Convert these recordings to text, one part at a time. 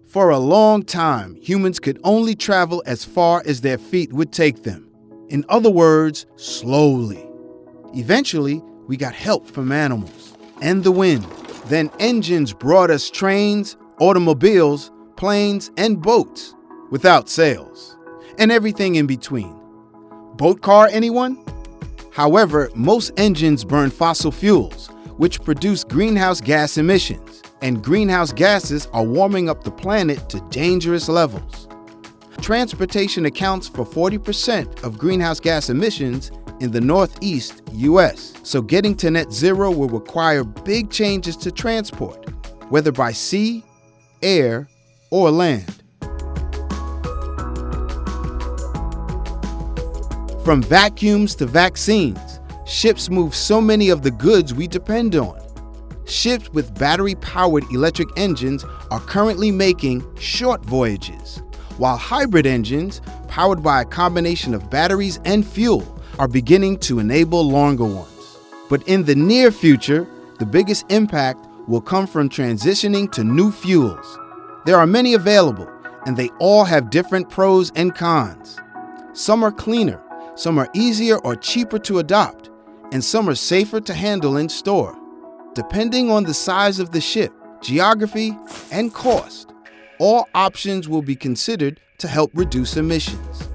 For a long time, humans could only travel as far as their feet would take them. In other words, slowly. Eventually, we got help from animals and the wind. Then engines brought us trains, automobiles, planes, and boats without sails, and everything in between. Boat car, anyone? However, most engines burn fossil fuels, which produce greenhouse gas emissions, and greenhouse gases are warming up the planet to dangerous levels. Transportation accounts for 40% of greenhouse gas emissions in the Northeast US, so getting to net zero will require big changes to transport, whether by sea, air, or land. From vacuums to vaccines, ships move so many of the goods we depend on. Ships with battery-powered electric engines are currently making short voyages, while hybrid engines, powered by a combination of batteries and fuel, are beginning to enable longer ones. But in the near future, the biggest impact will come from transitioning to new fuels. There are many available, and they all have different pros and cons. Some are cleaner, some are easier or cheaper to adopt, and some are safer to handle and store. Depending on the size of the ship, geography, and cost, all options will be considered to help reduce emissions.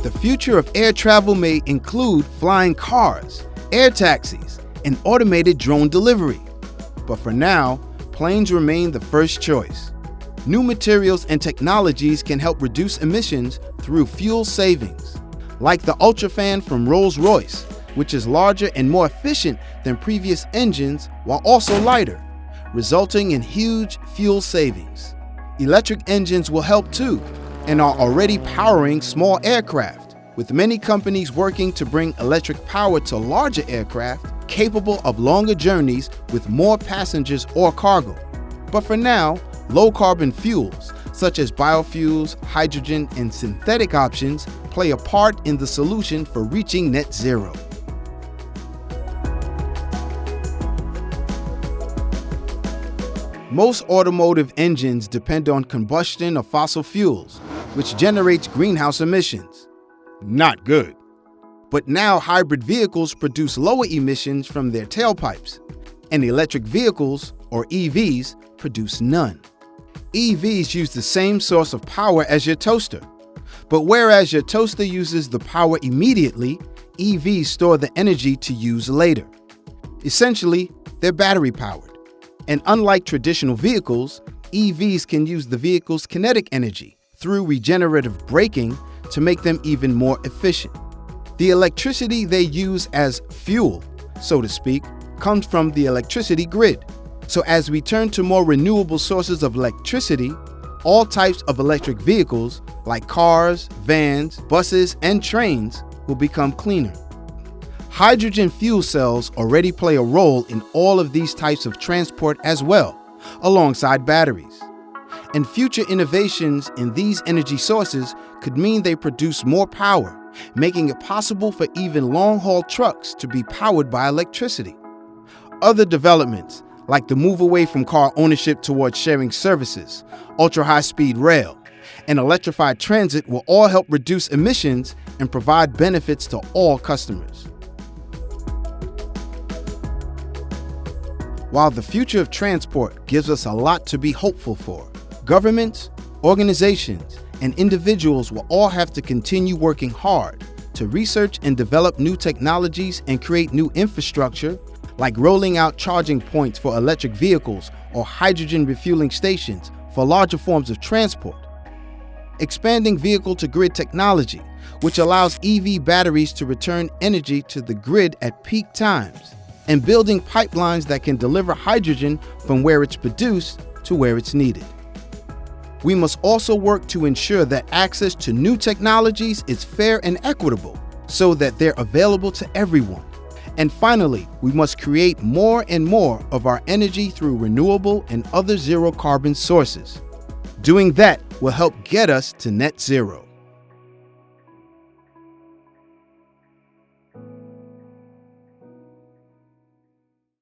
The future of air travel may include flying cars, air taxis, and automated drone delivery. But for now, planes remain the first choice. New materials and technologies can help reduce emissions through fuel savings, like the UltraFan from Rolls-Royce, which is larger and more efficient than previous engines while also lighter, resulting in huge fuel savings. Electric engines will help too, and are already powering small aircraft, with many companies working to bring electric power to larger aircraft capable of longer journeys with more passengers or cargo. But for now, low-carbon fuels, such as biofuels, hydrogen, and synthetic options, play a part in the solution for reaching net zero. Most automotive engines depend on combustion of fossil fuels, which generates greenhouse emissions. Not good. But now hybrid vehicles produce lower emissions from their tailpipes, and electric vehicles, or EVs, produce none. EVs use the same source of power as your toaster. But whereas your toaster uses the power immediately, EVs store the energy to use later. Essentially, they're battery-powered. And unlike traditional vehicles, EVs can use the vehicle's kinetic energy through regenerative braking to make them even more efficient. The electricity they use as fuel, so to speak, comes from the electricity grid. So as we turn to more renewable sources of electricity, all types of electric vehicles, like cars, vans, buses, and trains, will become cleaner. Hydrogen fuel cells already play a role in all of these types of transport as well, alongside batteries. And future innovations in these energy sources could mean they produce more power, making it possible for even long-haul trucks to be powered by electricity. Other developments, like the move away from car ownership towards sharing services, ultra-high-speed rail, and electrified transit will all help reduce emissions and provide benefits to all customers. While the future of transport gives us a lot to be hopeful for, governments, organizations, and individuals will all have to continue working hard to research and develop new technologies and create new infrastructure, like rolling out charging points for electric vehicles or hydrogen refueling stations for larger forms of transport. Expanding vehicle-to-grid technology, which allows EV batteries to return energy to the grid at peak times, and building pipelines that can deliver hydrogen from where it's produced to where it's needed. We must also work to ensure that access to new technologies is fair and equitable so that they're available to everyone. And finally, we must create more and more of our energy through renewable and other zero-carbon sources. Doing that will help get us to net zero.